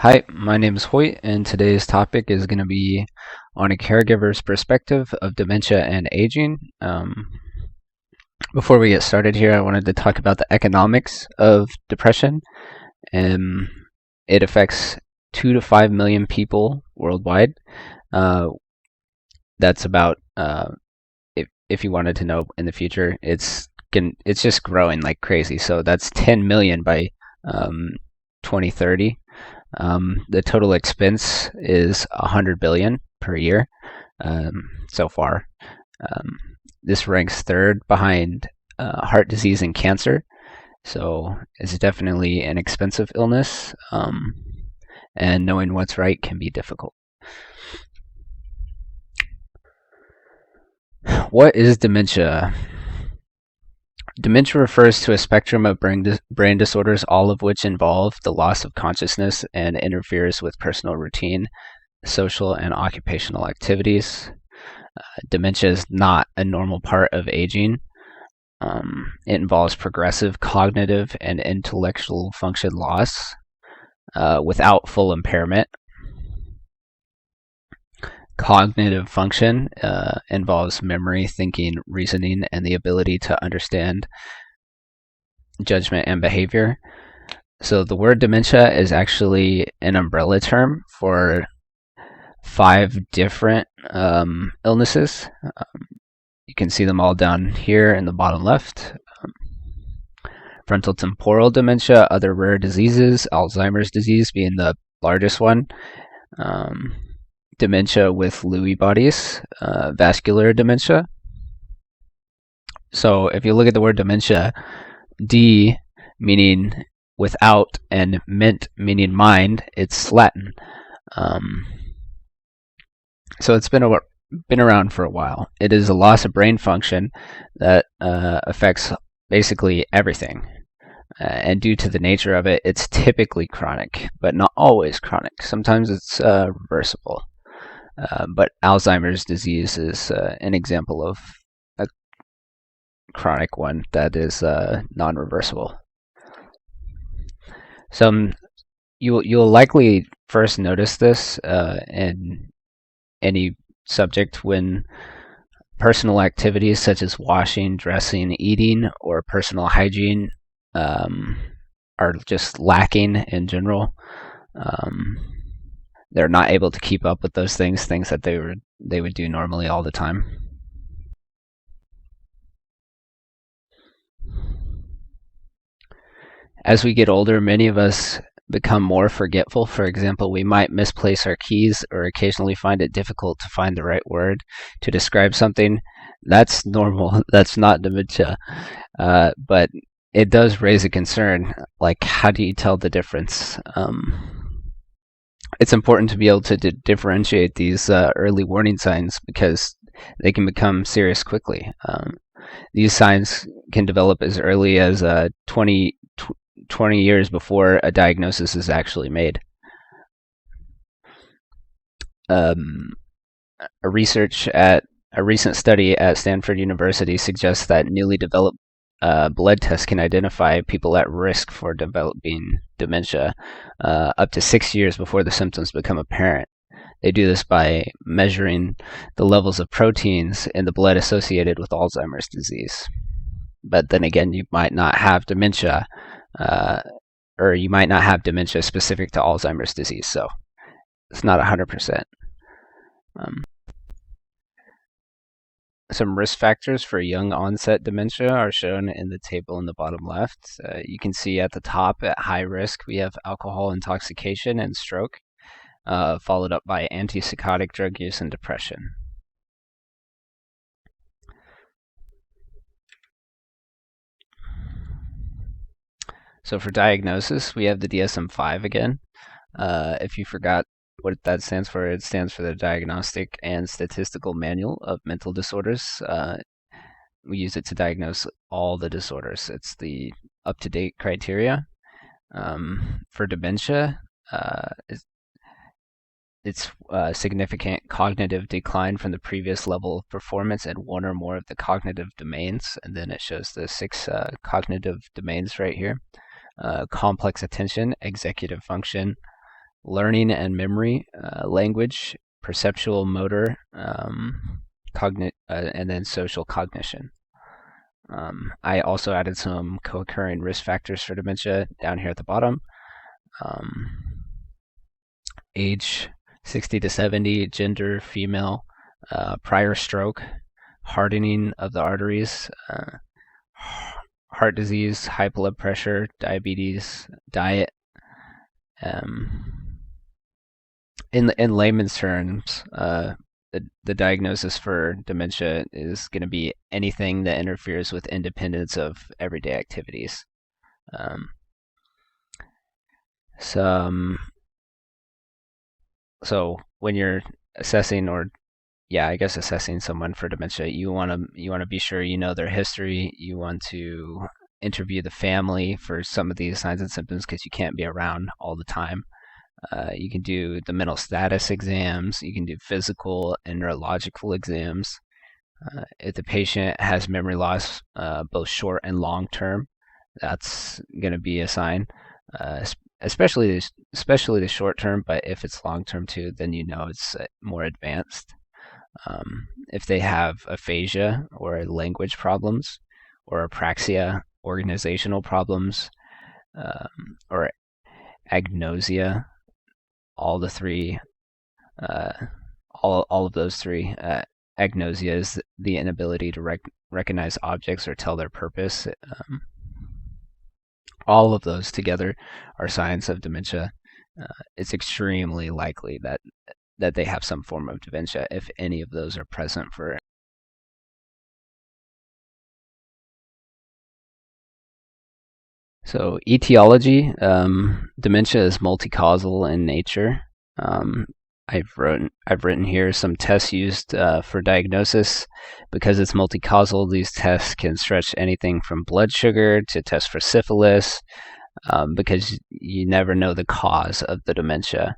Hi, my name is Hoyt, and today's topic is going to be on a caregiver's perspective of dementia and aging. Before we get started here, I wanted to talk about the economics of depression. Um, it affects 2 to 5 million people worldwide. Uh, that's about, if you wanted to know in the future, it's just growing like crazy. So that's 10 million by 2030. The total expense is 100 billion per year so far. Um, this ranks third behind heart disease and cancer, so it's definitely an expensive illness, and knowing what's right can be difficult. What is dementia? Dementia refers to a spectrum of brain disorders, all of which involve the loss of consciousness and interferes with personal routine, social, and occupational activities. Dementia is not a normal part of aging. It involves progressive cognitive and intellectual function loss without full impairment. Cognitive function involves memory, thinking, reasoning, and the ability to understand judgment and behavior. So the word dementia is actually an umbrella term for 5 different illnesses. You can see them all down here in the bottom left. Frontal temporal dementia, other rare diseases, Alzheimer's disease being the largest one, dementia with Lewy bodies, vascular dementia. So if you look at the word dementia, D meaning without and ment meaning mind, it's Latin. So it's been around for a while. It is a loss of brain function that affects basically everything. And due to the nature of it, it's typically chronic, but not always chronic. Sometimes it's reversible. But Alzheimer's disease is an example of a chronic one that is non-reversible. So you'll likely first notice this in any subject when personal activities such as washing, dressing, eating, or personal hygiene are just lacking in general. They're not able to keep up with those things that they would do normally all the time. As we get older, many of us become more forgetful. For example, we might misplace our keys or occasionally find it difficult to find the right word to describe something. That's normal. That's not dementia. But it does raise a concern, like how do you tell the difference? It's important to be able to differentiate these early warning signs because they can become serious quickly. These signs can develop as early as 20 years before a diagnosis is actually made. A recent study at Stanford University suggests that newly developed blood tests can identify people at risk for developing dementia up to 6 years before the symptoms become apparent. They do this by measuring the levels of proteins in the blood associated with Alzheimer's disease. But then again, you might not have dementia, or you might not have dementia specific to Alzheimer's disease, so it's not 100%. Some risk factors for young onset dementia are shown in the table in the bottom left. You can see at the top at high risk we have alcohol intoxication and stroke, followed up by antipsychotic drug use and depression. So for diagnosis, we have the DSM-5 again. If you forgot what that stands for, it stands for the Diagnostic and Statistical Manual of Mental Disorders. We use it to diagnose all the disorders. It's the up-to-date criteria. For dementia, it's significant cognitive decline from the previous level of performance in one or more of the cognitive domains, and then it shows the 6 cognitive domains right here. Complex attention, executive function, learning and memory, language, perceptual motor, and then social cognition. I also added some co-occurring risk factors for dementia down here at the bottom. Age 60 to 70, gender female, prior stroke, hardening of the arteries, heart disease, high blood pressure, diabetes, diet. In layman's terms, the diagnosis for dementia is going to be anything that interferes with independence of everyday activities. So when you're assessing, or assessing someone for dementia, you want to be sure you know their history. You want to interview the family for some of these signs and symptoms because you can't be around all the time. You can do the mental status exams. You can do physical and neurological exams. If the patient has memory loss, both short and long term, that's going to be a sign, especially the short term. But if it's long term too, then you know it's more advanced. If they have aphasia or language problems, or apraxia, organizational problems, or agnosia, all the three, all of those three. Agnosia is the inability to recognize objects or tell their purpose. All of those together are signs of dementia. It's extremely likely that they have some form of dementia if any of those are present for. So etiology, dementia is multi-causal in nature. I've written here some tests used for diagnosis. Because it's multi-causal, these tests can stretch anything from blood sugar to test for syphilis, because you never know the cause of the dementia.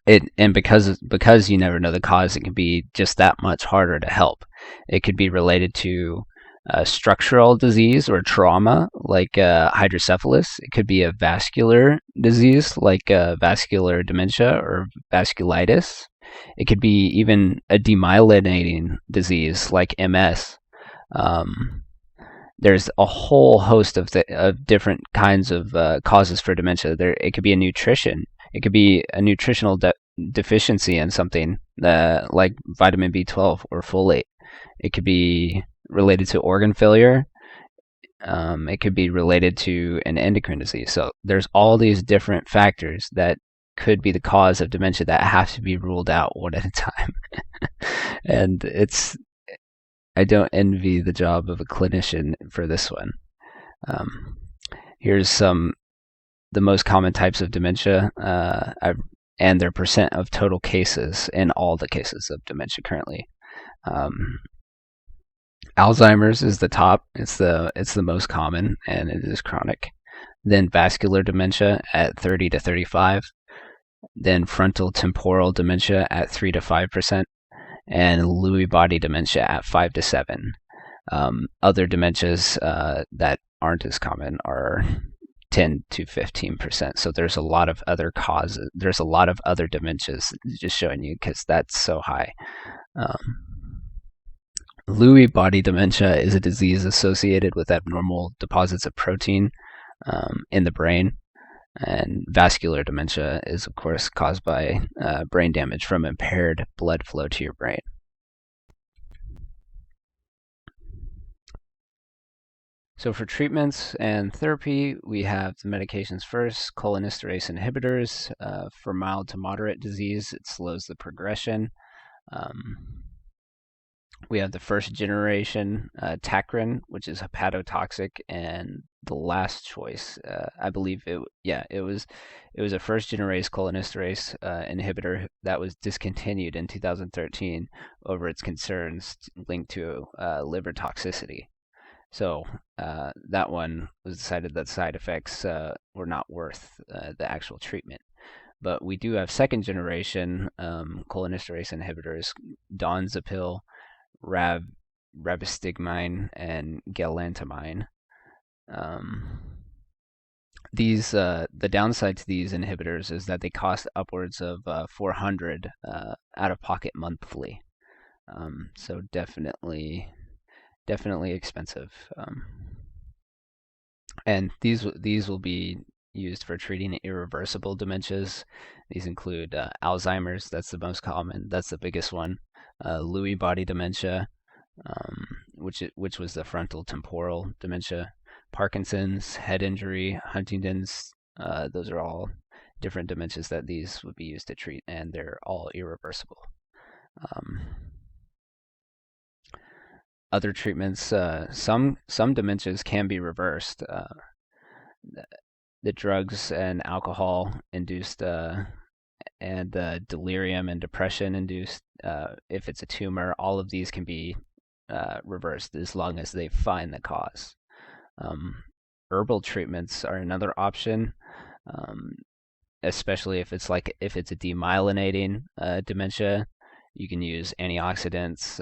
Because you never know the cause, it can be just that much harder to help. It could be related to structural disease or trauma, like hydrocephalus. It could be a vascular disease, like vascular dementia or vasculitis. It could be even a demyelinating disease, like MS. There's a whole host of different kinds of causes for dementia. It could be a nutrition. It could be a nutritional deficiency in something like vitamin B12 or folate. It could be related to organ failure. It could be related to an endocrine disease. So there's all these different factors that could be the cause of dementia that have to be ruled out one at a time. And I don't envy the job of a clinician for this one. Here's the most common types of dementia, and their percent of total cases in all the cases of dementia currently. Alzheimer's is the top. It's the most common, and it is chronic. Then vascular dementia at 30 to 35. Then frontal temporal dementia at 3 to 5%, and Lewy body dementia at 5 to 7. Other dementias that aren't as common are 10 to 15%. So there's a lot of other causes. There's a lot of other dementias, just showing you because that's so high. Lewy body dementia is a disease associated with abnormal deposits of protein in the brain. And vascular dementia is, of course, caused by brain damage from impaired blood flow to your brain. So for treatments and therapy, we have the medications first, cholinesterase inhibitors. For mild to moderate disease, it slows the progression. We have the first generation Tacrin, which is hepatotoxic, and the last choice, I believe it was a first generation cholinesterase inhibitor that was discontinued in 2013 over its concerns linked to liver toxicity. So that one was decided that side effects were not worth the actual treatment. But we do have second generation cholinesterase inhibitors, donzapil, ribostigmine, and galantamine. The downside to these inhibitors is that they cost upwards of 400 out of pocket monthly. So definitely expensive. And these will be used for treating irreversible dementias. These include Alzheimer's, that's the most common, that's the biggest one. Lewy body dementia, which was the frontal temporal dementia. Parkinson's, head injury, Huntington's. Those are all different dementias that these would be used to treat, and they're all irreversible. Other treatments, some dementias can be reversed. The drugs and alcohol induced and delirium and depression induced, if it's a tumor, all of these can be reversed as long as they find the cause. Herbal treatments are another option, especially if it's a demyelinating dementia. You can use antioxidants.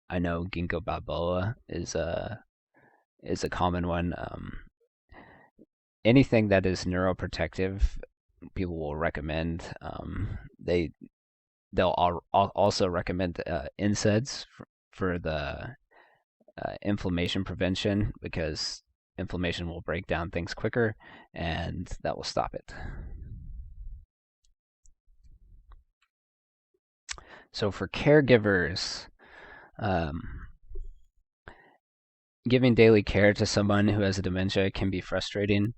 I know ginkgo biloba is a common one. Anything that is neuroprotective, people will recommend. They'll also recommend NSAIDs for the inflammation prevention, because inflammation will break down things quicker, and that will stop it. So for caregivers, giving daily care to someone who has a dementia can be frustrating.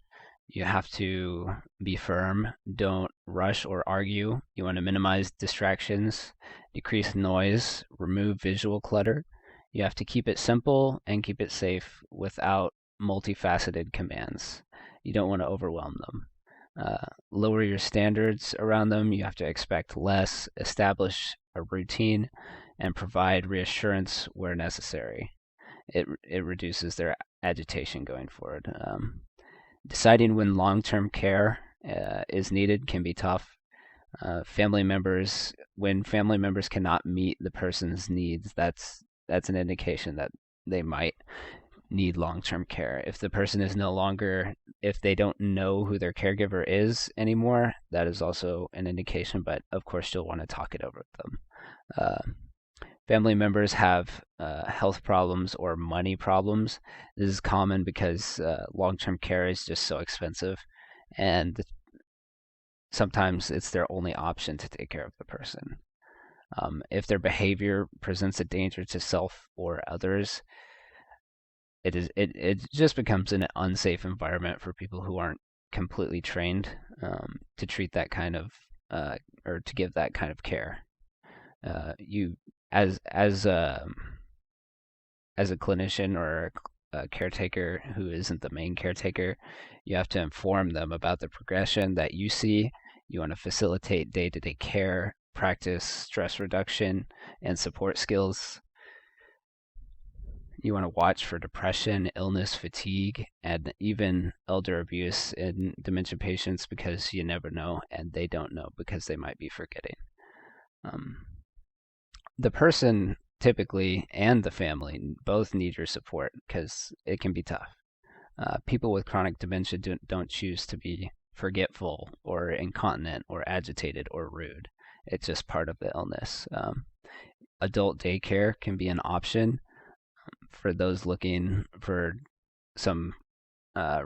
You have to be firm. Don't rush or argue. You want to minimize distractions, decrease noise, remove visual clutter. You have to keep it simple and keep it safe without multifaceted commands. You don't want to overwhelm them. Lower your standards around them. You have to expect less, establish a routine, and provide reassurance where necessary. It reduces their agitation going forward. Deciding when long-term care is needed can be tough. When family members cannot meet the person's needs, that's an indication that they might need long-term care. If the person is if they don't know who their caregiver is anymore, that is also an indication, but of course you'll want to talk it over with them. Family members have health problems or money problems. This is common because long-term care is just so expensive, and sometimes it's their only option to take care of the person. If their behavior presents a danger to self or others, it just becomes an unsafe environment for people who aren't completely trained to treat that kind of or to give that kind of care. You as a clinician or a caretaker who isn't the main caretaker, you have to inform them about the progression that you see. You want to facilitate day-to-day care, practice stress reduction and support skills. You want to watch for depression, illness, fatigue, and even elder abuse in dementia patients, because you never know, and they don't know because they might be forgetting. The person typically and the family both need your support because it can be tough. People with chronic dementia don't choose to be forgetful or incontinent or agitated or rude. It's just part of the illness. Adult daycare can be an option for those looking for some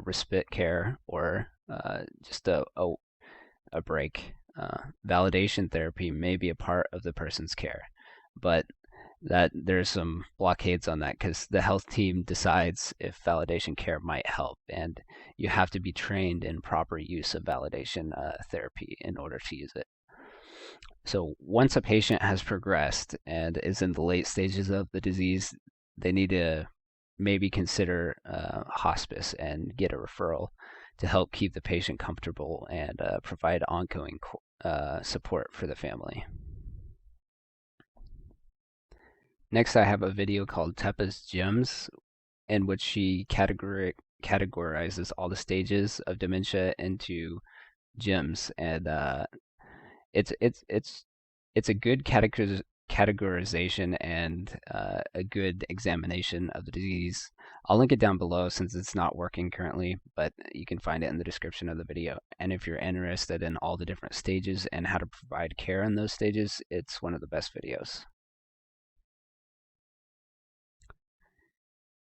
respite care or just a break. Validation therapy may be a part of the person's care, but that there's some blockades on that because the health team decides if validation care might help, and you have to be trained in proper use of validation therapy in order to use it. So once a patient has progressed and is in the late stages of the disease, they need to maybe consider hospice and get a referral to help keep the patient comfortable and provide ongoing support for the family. Next, I have a video called Teppa's Gems, in which she categorizes all the stages of dementia into gems, and it's a good categorization and a good examination of the disease. I'll link it down below since it's not working currently, but you can find it in the description of the video. And if you're interested in all the different stages and how to provide care in those stages, it's one of the best videos.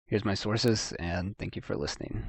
Here's my sources, and thank you for listening.